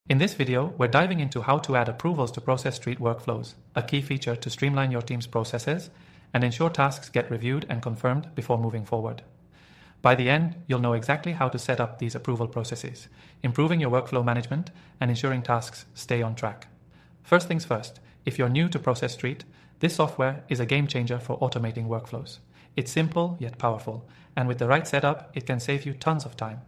In this video, we're diving into how to add approvals to Process.st workflows, a key feature to streamline your team's processes and ensure tasks get reviewed and confirmed before moving forward. By the end, you'll know exactly how to set up these approval processes, improving your workflow management and ensuring tasks stay on track. First things first, if you're new to Process.st, this software is a game changer for automating workflows. It's simple yet powerful, and with the right setup, it can save you tons of time.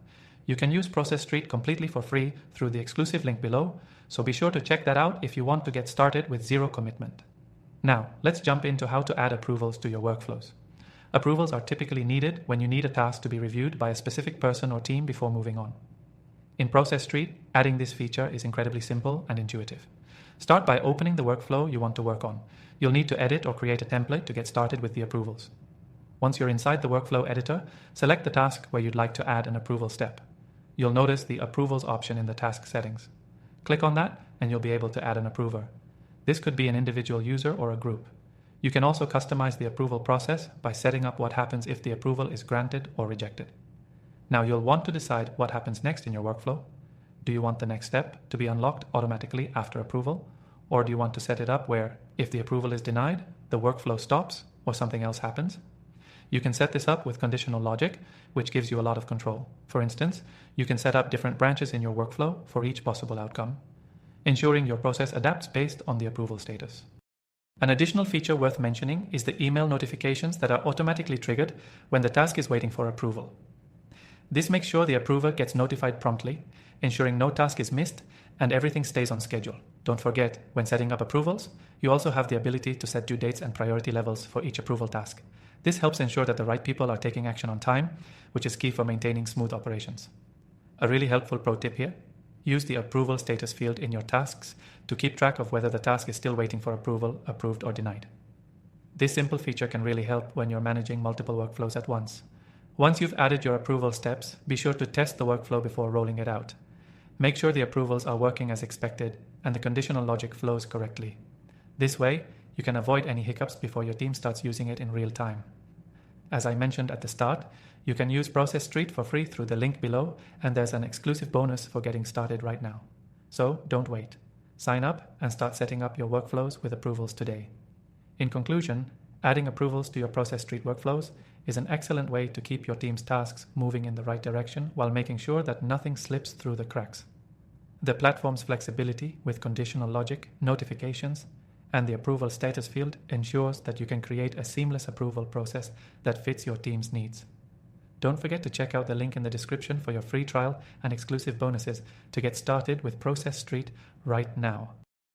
You can use Process.st completely for free through the exclusive link below, so be sure to check that out if you want to get started with zero commitment. Now, let's jump into how to add approvals to your workflows. Approvals are typically needed when you need a task to be reviewed by a specific person or team before moving on. In Process.st, adding this feature is incredibly simple and intuitive. Start by opening the workflow you want to work on. You'll need to edit or create a template to get started with the approvals. Once you're inside the workflow editor, select the task where you'd like to add an approval step. You'll notice the Approvals option in the task settings. Click on that and you'll be able to add an approver. This could be an individual user or a group. You can also customize the approval process by setting up what happens if the approval is granted or rejected. Now you'll want to decide what happens next in your workflow. Do you want the next step to be unlocked automatically after approval? Or do you want to set it up where, if the approval is denied, the workflow stops or something else happens? You can set this up with conditional logic, which gives you a lot of control. For instance, you can set up different branches in your workflow for each possible outcome, ensuring your process adapts based on the approval status. An additional feature worth mentioning is the email notifications that are automatically triggered when the task is waiting for approval. This makes sure the approver gets notified promptly, ensuring no task is missed and everything stays on schedule. Don't forget, when setting up approvals, you also have the ability to set due dates and priority levels for each approval task. This helps ensure that the right people are taking action on time, which is key for maintaining smooth operations. A really helpful pro tip here: use the approval status field in your tasks to keep track of whether the task is still waiting for approval, approved, or denied. This simple feature can really help when you're managing multiple workflows at once. Once you've added your approval steps, be sure to test the workflow before rolling it out. Make sure the approvals are working as expected and the conditional logic flows correctly. This way, you can avoid any hiccups before your team starts using it in real time. As I mentioned at the start, you can use Process.st for free through the link below, and there's an exclusive bonus for getting started right now. So don't wait. Sign up and start setting up your workflows with approvals today. In conclusion, adding approvals to your Process.st workflows is an excellent way to keep your team's tasks moving in the right direction while making sure that nothing slips through the cracks. The platform's flexibility with conditional logic, notifications, and the approval status field ensures that you can create a seamless approval process that fits your team's needs. Don't forget to check out the link in the description for your free trial and exclusive bonuses to get started with Process.st right now.